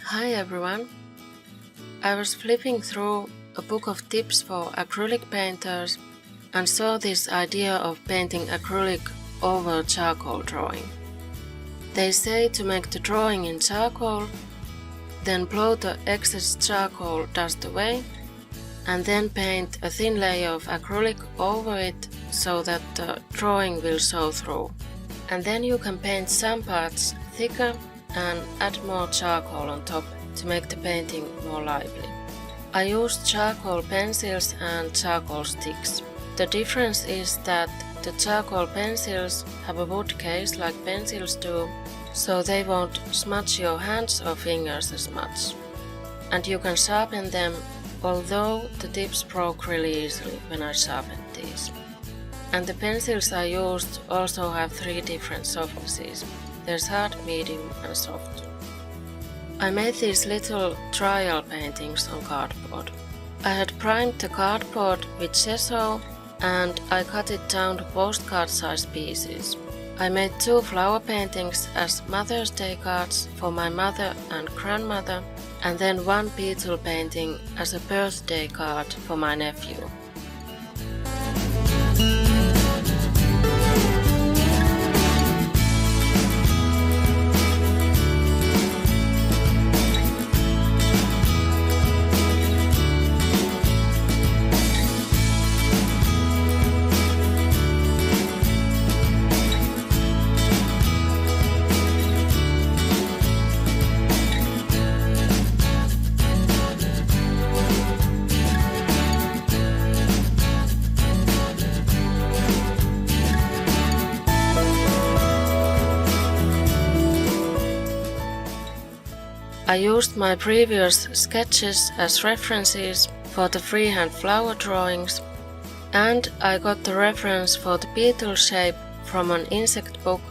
Hi everyone! I was flipping through a book of tips for acrylic painters and saw this idea of painting acrylic over charcoal drawing. They say to make the drawing in charcoal, then blow the excess charcoal dust away, and then paint a thin layer of acrylic over it so that the drawing will show through. And then you can paint some parts thicker and add more charcoal on top to make the painting more lively. I used charcoal pencils and charcoal sticks. The difference is that the charcoal pencils have a wood case like pencils do, so they won't smudge your hands or fingers as much. And you can sharpen them, although the tips broke really easily when I sharpened these. And the pencils I used also have 3 different softnesses. There's hard, medium and soft. I made these little trial paintings on cardboard. I had primed the cardboard with gesso and I cut it down to postcard size pieces. I made 2 flower paintings as Mother's Day cards for my mother and grandmother, and then 1 beetle painting as a birthday card for my nephew. I used my previous sketches as references for the freehand flower drawings, and I got the reference for the beetle shape from an insect book,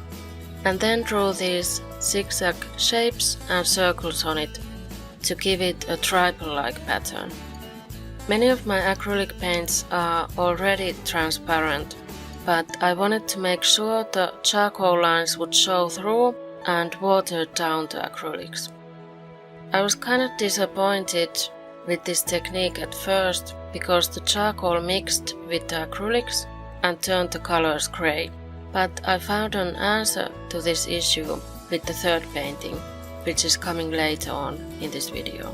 and then drew these zigzag shapes and circles on it to give it a tribal-like pattern. Many of my acrylic paints are already transparent, but I wanted to make sure the charcoal lines would show through and watered down the acrylics. I was kind of disappointed with this technique at first because the charcoal mixed with the acrylics and turned the colors grey, but I found an answer to this issue with the 3rd painting, which is coming later on in this video.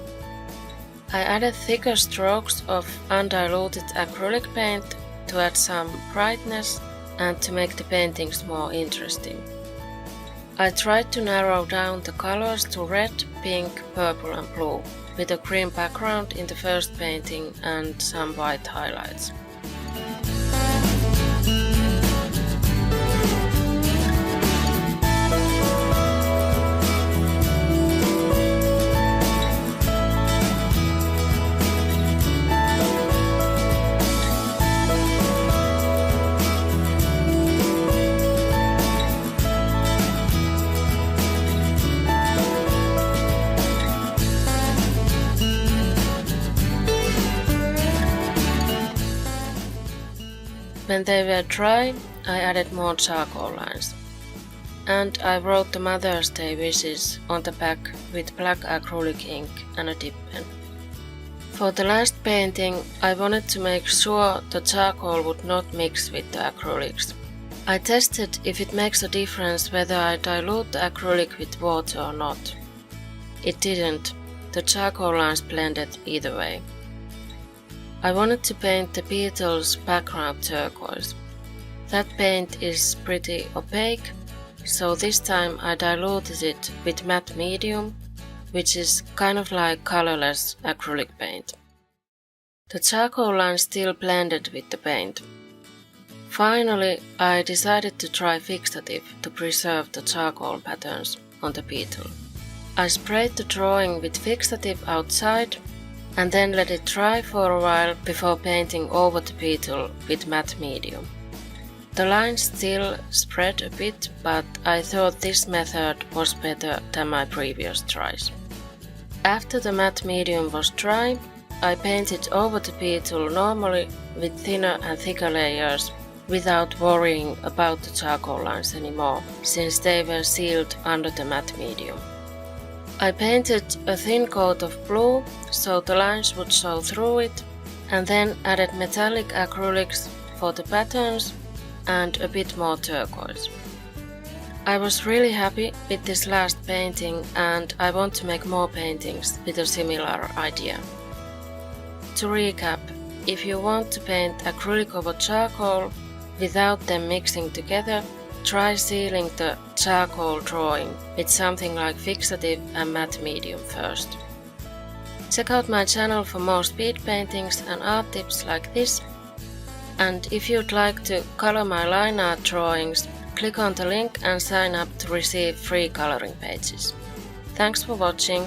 I added thicker strokes of undiluted acrylic paint to add some brightness and to make the paintings more interesting. I tried to narrow down the colors to red, pink, purple and blue, with a green background in the first painting and some white highlights. When they were dry, I added more charcoal lines. And I wrote the Mother's Day wishes on the back with black acrylic ink and a dip pen. For the last painting, I wanted to make sure the charcoal would not mix with the acrylics. I tested if it makes a difference whether I dilute the acrylic with water or not. It didn't. The charcoal lines blended either way. I wanted to paint the beetle's background turquoise. That paint is pretty opaque, so this time I diluted it with matte medium, which is kind of like colorless acrylic paint. The charcoal line still blended with the paint. Finally, I decided to try fixative to preserve the charcoal patterns on the beetle. I sprayed the drawing with fixative outside and then let it dry for a while before painting over the beetle with matte medium. The lines still spread a bit, but I thought this method was better than my previous tries. After the matte medium was dry, I painted over the beetle normally with thinner and thicker layers without worrying about the charcoal lines anymore, since they were sealed under the matte medium. I painted a thin coat of blue so the lines would show through it, and then added metallic acrylics for the patterns and a bit more turquoise. I was really happy with this last painting and I want to make more paintings with a similar idea. To recap, if you want to paint acrylic over charcoal without them mixing together, try sealing the charcoal drawing with something like fixative and matte medium first. Check out my channel for more speed paintings and art tips like this, and if you'd like to color my line art drawings, click on the link and sign up to receive free coloring pages. Thanks for watching.